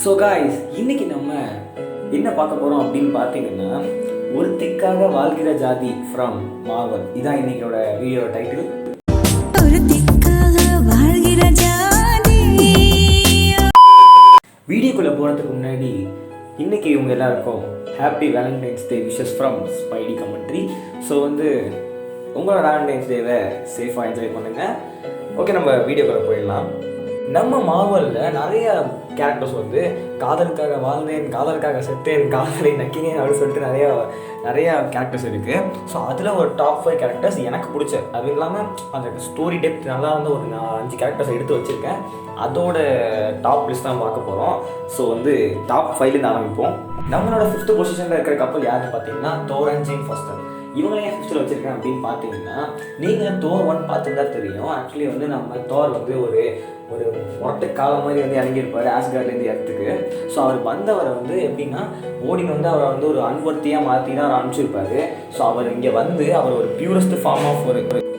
So guys, இன்னைக்கு நம்ம என்ன பார்க்க போகிறோம் அப்படின்னு பார்த்தீங்கன்னா, ஒருத்திக்காக வாழ்கிற ஜாதி ஃப்ரம் மார்வல். இதான் இன்னைக்கோட வீடியோ டைட்டில். வீடியோக்குள்ளே போகிறதுக்கு முன்னாடி இன்னைக்கு இவங்க எல்லாருக்கும் happy Valentine's day wishes from Spidey commentary. So உங்களோட வேலண்டைன்ஸ் டேவை சேஃபாக என்ஜாய் பண்ணுங்கள். ஓகே, நம்ம வீடியோக்குள்ளே போயிடலாம். நம்ம மார்வலில் நிறைய கேரக்டர்ஸ் காதலுக்காக வாழ்ந்தேன், காதலுக்காக செத்தேன், காதலை நக்கினேன் அப்படின்னு சொல்லிட்டு நிறையா கேரக்டர்ஸ் இருக்குது. ஸோ அதில் ஒரு டாப் 5 கேரக்டர்ஸ் எனக்கு பிடிச்ச, அது இல்லாமல் அந்த ஸ்டோரி டெப்த் நல்லா இருந்த ஒரு 5 கேரக்டர்ஸ் எடுத்து வச்சுருக்கேன். அதோட டாப் லிஸ்ட் தான் பார்க்க போகிறோம். ஸோ டாப் 5லேருந்து ஆரம்பிப்போம். நம்மளோட 5th பொசிஷனில் இருக்கிற கப்பல் யாருன்னு பார்த்தீங்கன்னா தோர் அண்ட் ஜேன் ஃபாஸ்டர். இவங்களே 5th வச்சுருக்கேன் அப்படின்னு பார்த்தீங்கன்னா, நீங்கள் தோர் 1 பார்த்துருந்தா தெரியும். ஆக்சுவலி நம்ம தோர் ஒரு மொட்டை காலம் மாதிரி இறங்கியிருப்பார் ஆஸ்கார்ட்லேருந்து இடத்துக்கு. ஸோ அவர் வந்தவரை எப்படின்னா ஓடின் அவரை ஒரு அன்வர்த்தியாக மாற்றி தான் அவர் அனுப்பிச்சிருப்பாரு. ஸோ அவர் இங்கே அவர் ஒரு பியூரஸ்ட் ஃபார்ம் ஆஃப்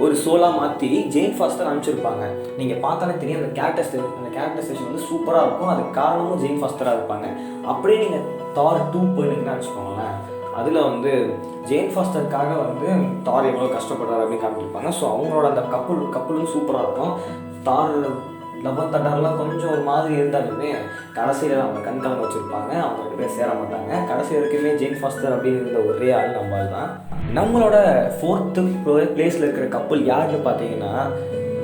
ஒரு சோலாக மாற்றி ஜேன் ஃபாஸ்டர் அனுப்பிச்சிருப்பாங்க. நீங்கள் பார்த்தாலே தெரியும், அந்த கேரக்டரைசேஷன் சூப்பராக இருக்கும். அதுக்கு காரணமும் ஜேன் ஃபாஸ்டராக இருப்பாங்க. அப்படியே நீங்கள் தார் 2 போயிருந்தீங்கன்னா வச்சுக்கோங்களேன், அதில் ஜேன் ஃபாஸ்டருக்காக தார் எவ்வளோ கஷ்டப்படுறாரு அப்படின்னு காமிச்சிருப்பாங்க. ஸோ அவங்களோட அந்த கப்பலும் சூப்பராக இருக்கும். தார் லவ் தண்டர்லாம் கொஞ்சம் ஒரு மாதிரி இருந்தாலுமே கடைசியில் அவங்க கண்காலம் வச்சுருப்பாங்க. அவங்க 2 பேர் சேர மாட்டாங்க. கடைசி வரைக்குமே ஜேன் ஃபாஸ்டர் அப்படின்னு இருந்த ஒரே ஆள் நம்ம தான். நம்மளோட 4th பிளேஸில் இருக்கிற கப்பல் யாருன்னு பார்த்தீங்கன்னா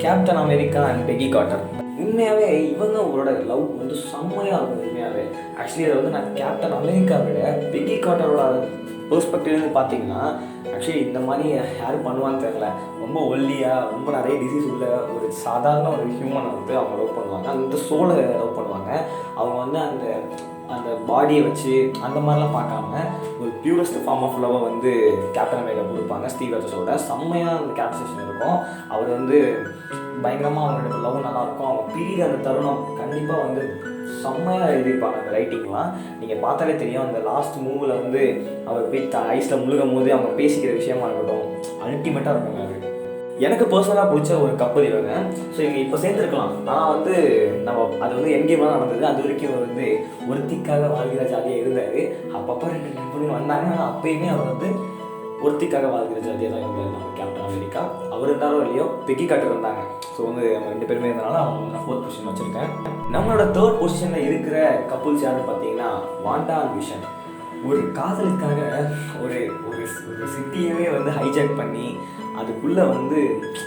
captain America and Peggy Carter. உண்மையாகவே இவங்களோட லவ் செம்மையாக இருக்கும். உண்மையாகவே ஆக்சுவலி அதை நான் கேப்டன் அமெரிக்கா விட பெகி கார்ட்டரோட பெர்ஸ்பெக்டிவ்னு பார்த்தீங்கன்னா, ஆக்சுவலி இந்த மாதிரி யாரும் பண்ணுவான்னு தெரியல. ரொம்ப ஒல்லியாக ரொம்ப நிறைய டிசீஸ் உள்ள ஒரு சாதாரண ஒரு ஹியூமனை அவங்க லவ் பண்ணுவாங்க. அந்த சோலை லவ் பண்ணுவாங்க. அவங்க அந்த பாடியை வச்சு அந்த மாதிரிலாம் பார்க்காம ஒரு பியூரஸ்ட் ஃபார்ம் ஆஃப் லவ்வை கேப்டன் அமெரிக்கா கொடுப்பாங்க. ஸ்டீவ் ராஜஸோட செம்மையாக அந்த கேரக்டரைசேஷன் இருக்கும். அவர் பயங்கரமாக அவங்களோட லவ் நல்லாயிருக்கும். அவங்க பிரிகிற அந்த தருணம் கண்டிப்பாக செம்மையாக எழுதியிருப்பாங்க அந்த ரைட்டிங்லாம். நீங்கள் பார்த்தாலே தெரியும், அந்த லாஸ்ட் மூவில் அவர் போய் ஐஸில் முழுகும் போது அவங்க பேசிக்கிற விஷயமா இருக்கட்டும், அல்டிமேட்டாக இருக்குங்க. அது எனக்கு பர்சனலாக பிடிச்ச ஒரு கப்பல் இவங்க. ஸோ இவங்க இப்போ சேர்ந்துருக்கலாம். ஆனால் நம்ம அது என்கேமாக நடந்தது. அது வரைக்கும் ஒருத்திக்காக வாழ்கிற ஜாலியாக இருந்தார். அப்பப்போ 2 நண்பர்கள் வந்தாங்க. ஆனால் அப்பயுமே அவர் ஒருத்திக்காக வாழ்கிற ஜாலியாக தான் இருந்தார் நம்ம கேப்டன் அமெரிக்கா. அவர் இருந்தாலும் இல்லையோ பெகி கார்ட்டர் இருந்தாங்க. ஸோ நம்ம 2 பேருமே இருந்தனால அவங்க நான் 4th பொசிஷன் வச்சுருக்கேன். நம்மளோட 3rd பொசிஷனில் இருக்கிற கப்புள்ஸ் யாருன்னு பார்த்தீங்கன்னா வாண்டா அண்ட் விஷன். ஒரு காதலுக்காக ஒரு சிட்டியவே ஹைஜாக் பண்ணி அதுக்குள்ளே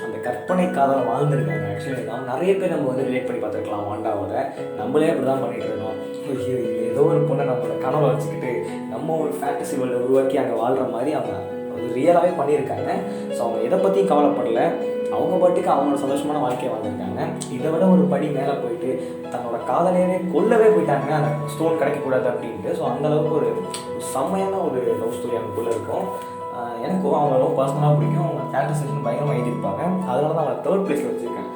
அந்த கற்பனை காதலை வாழ்ந்துருக்காங்க. ஆக்சுவலி நிறைய பேர் நம்ம ரிலேட் பண்ணி பார்த்துருக்கலாம் வாண்டாவோட. நம்மளே அப்படி தான் பண்ணிகிட்டு இருக்கோம். ஏதோ ஒரு பொண்ணை நம்மளோட கனவை வச்சுக்கிட்டு நம்ம ஒரு ஃபேண்டசி வேர்ல்டை உருவாக்கி அங்கே வாழ்கிற மாதிரி அவங்க ரியலாகவே பண்ணியிருக்காங்க. ஸோ அவங்க எதை பற்றியும் கவலைப்படலை. அவங்க பாட்டுக்கு அவங்களோட சந்தோஷமான வாழ்க்கையை வாழ்ந்துருக்காங்க. இதை விட ஒரு படி மேலே போயிட்டு தன்னோட காதலையே கொல்லவே போயிட்டாங்க, அந்த ஸ்டோன் கிடைக்கக்கூடாது அப்படின்ட்டு. ஸோ அந்தளவுக்கு ஒரு செம்மையான ஒரு லவ் ஸ்டோரி அவங்களுக்குள்ளே இருக்கும். எனக்கும் அவங்க ரொம்ப பர்சனலாக பிடிக்கும். அவங்க கேரக்டரைசேஷன் பயங்கரமாக எழுதியிருப்பாங்க. அதனால தான் அவங்களை 3rd பிளேஸில் வச்சுருக்கேன்.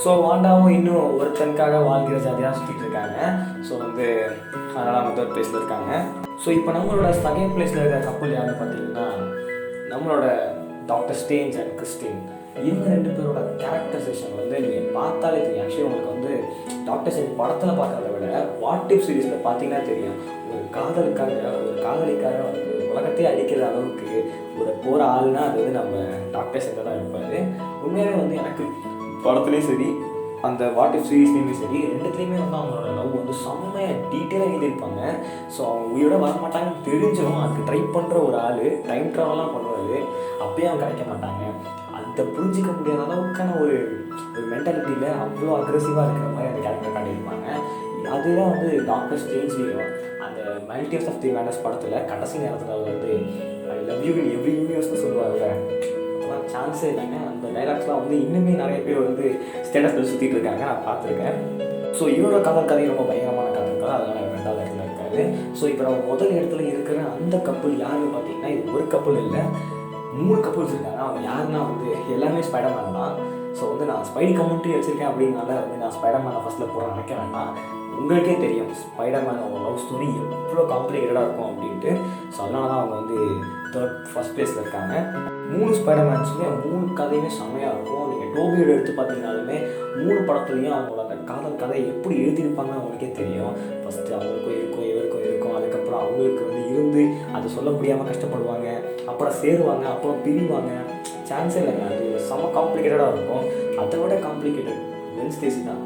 ஸோ வாண்டாவும் இன்னும் ஒருத்தனுக்காக வாழ்கிற ஜாதியாக சுற்றிட்டு இருக்காங்க. ஸோ அதனால் அவங்க 3rd பிளேஸில் இருக்காங்க. ஸோ இப்போ நம்மளோட 2nd பிளேஸில் இருக்கிற கப்பல் யாருன்னு பார்த்தீங்கன்னா நம்மளோட டாக்டர் ஸ்ட்ரேஞ்ச் அண்ட் கிறிஸ்டின். இவங்க 2 பேரோட கேரக்டரைசேஷன் நீங்கள் பார்த்தாலே தெரியும். ஆக்சுவலி உங்களுக்கு டாக்டர் ஸ்ட்ரேஞ்ச் படத்தில் பார்க்கறத விட வாட் இஃப் சீரீஸில் பார்த்தீங்கன்னா தெரியும். ஒரு காதலிக்காக உலகத்தையே அடிக்கிற அளவுக்கு போகிற ஆள்னா அது நம்ம டாக்டர் ஸ்ட்ரேஞ்ச் தான் இருப்பார். உண்மையாகவே எனக்கு படத்துலேயும் சரி அந்த வாட் இஃப் சீரீஸ்லேயுமே சரி 2த்துலேயுமே அவங்களோட லவ் செம்மையாக டீட்டெயிலாக எழுதியிருப்பாங்க. ஸோ அவங்க உயிரோட வரமாட்டாங்கன்னு தெரிஞ்சிடும். அதுக்கு ட்ரை பண்ணுற ஒரு ஆள் டைம் ட்ராவலாம் பண்ணுவார். அப்பயே அவங்க கிடைக்க மாட்டாங்க. அதை புரிஞ்சிக்க முடியாத அளவுக்கான ஒரு மென்டாலிட்டியில் அவ்வளோ அக்ரெசிவாக இருக்கிற மாதிரி அந்த கேரக்டர் காட்டியிருப்பாங்க. அதுதான் டாக்டர் ஸ்ட்ரேஞ்ச்லேயும் அந்த மல்டிவர்ஸ் ஆஃப் தி மேடர்ஸ் படத்தில் கடைசி நேரத்தில் அவர் I love you in every யூனிவர்ஸ்னு சொல்லுவாங்க. அதெல்லாம் சான்ஸே இல்லைங்க. அந்த டைலாக்ஸ்லாம் இன்னுமே நிறைய பேர் ஸ்டேட்டஸில் சுற்றிட்டு இருக்காங்க, நான் பார்த்துருக்கேன். ஸோ இவரோட காதல் கதை ரொம்ப பயங்கரமான காதல் கதை. அதனால் 2வது இடத்துல இருக்காரு. ஸோ இப்போ நம்ம முதல் இடத்துல இருக்கிற அந்த கப்பல் யாருன்னு பார்த்தீங்கன்னா, இது ஒரு கப்பல் இல்லை, 3 கப்பல்ஸ் இருக்காங்க. அவங்க யாருன்னா எல்லாமே ஸ்பைடர்மேன் தான். ஸோ நான் ஸ்பைடி கமெண்ட்ரி வச்சுருக்கேன் அப்படின்னால நான் ஸ்பைடர்மேனை ஃபஸ்ட்டில் போட நினைக்க வேண்டாம். உங்களுக்கே தெரியும் ஸ்பைடர்மேனோட லவ் ஸ்டோரி எவ்வளோ காம்ப்ளிகேட்டடாக இருக்கும் அப்படின்ட்டு. ஸோ அதனால தான் அவங்க வந்து ஃபர்ஸ்ட் பிளேஸில் இருக்காங்க. 3 ஸ்பைடர்மேன்ஸுமே 3 கதையுமே செம்மையாக இருக்கும். நீங்கள் டோபியோட எடுத்து பார்த்தீங்கன்னாலுமே 3 படத்துலையும் அவங்களோட அந்த காதல் கதை எப்படி எழுதியிருப்பாங்கன்னு அவங்களுக்கே தெரியும். ஃபஸ்ட்டு அவங்களுக்கும் இருக்கும், இவருக்கும் இருக்கும், அதுக்கப்புறம் அவங்களுக்கு வந்து இருந்து அதை சொல்ல முடியாமல் கஷ்டப்படுவாங்க, அப்புறம் சேருவாங்க, அப்புறம் பிரிவாங்க. சான்ஸே இல்லைங்க. அது செம்ம காம்ப்ளிகேட்டடாக இருக்கும். அதை விட காம்ப்ளிகேட்டட் வென்ஸ்டேஸ் தான்.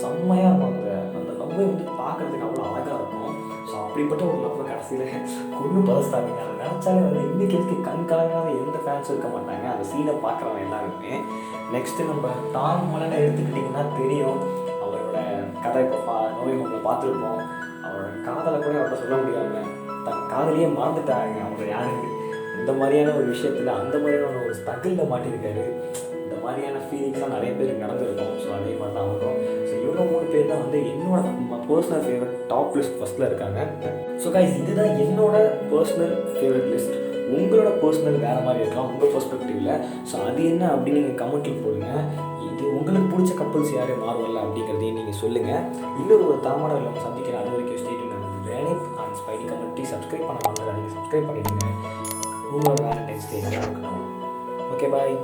செம்மையாக இருக்கும். அந்த லவ்வை வந்து பார்க்குறதுக்கு அவ்வளோ அழகாக இருக்கும். ஸோ அப்படிப்பட்ட ஒரு லவ்வை கடைசியில் கொண்டு பதஸ்தாங்க. அதை நினச்சாலே வந்து இன்றைக்கி கண் கலங்காத எந்த ஃபேன்ஸும் இருக்க மாட்டாங்க அந்த சீனை பார்க்குறவங்க எல்லாருமே. நெக்ஸ்ட்டு நம்ம டாம் ஹாலண்டை எடுத்துக்கிட்டிங்கன்னா தெரியும். அவரோட கதை இப்போ நோய் பார்த்துருப்போம். அவரோட காதலை கூட அவர்கிட்ட சொல்ல முடியாமல் தன் காதலையே மறந்துட்டாங்க அவங்க யாருக்கு. இந்த மாதிரியான ஒரு விஷயத்தில் அந்த மாதிரியான ஒரு ஸ்ட்ரகிளில் மாட்டியிருக்காரு. இந்த மாதிரியான ஃபீலிங்ஸ்லாம் நிறைய பேருக்கு நடந்திருக்கும். ஸோ அதே மாதிரி தான் வரும். ஸோ இவங்க 3 பேர் தான் வந்து என்னோட பர்சனல் ஃபேவரட் டாப் லிஸ்ட் ஃபஸ்ட்டில் இருக்காங்க. ஸோ கைஸ், இதுதான் என்னோட பர்சனல் ஃபேவரட் லிஸ்ட். உங்களோட பர்சனல் வேறு மாதிரி இருக்கலாம் உங்கள் பெர்ஸ்பெக்டிவில். ஸோ அது என்ன அப்படின்னு நீங்கள் கமெண்ட்டில் போடுங்க. இது உங்களுக்கு பிடிச்ச கப்பல்ஸ் யார் மாறுவல்ல அப்படிங்கிறதையும் நீங்கள் சொல்லுங்கள். இன்னொரு ஒரு தரமான இல்லை சந்திக்கிறேன். அது வரைக்கும் ஸ்டேட் வேனிப் அண்ட் ஸ்பைடி கமெண்ட்ரி சப்ஸ்கிரைப் பண்ண வாங்க. நீங்கள் சப்ஸ்கிரைப் பண்ணிவிடுங்க. உங்களோட வேலண்டைன்ஸ் டே இருக்கணும். ஓகே, பாய்.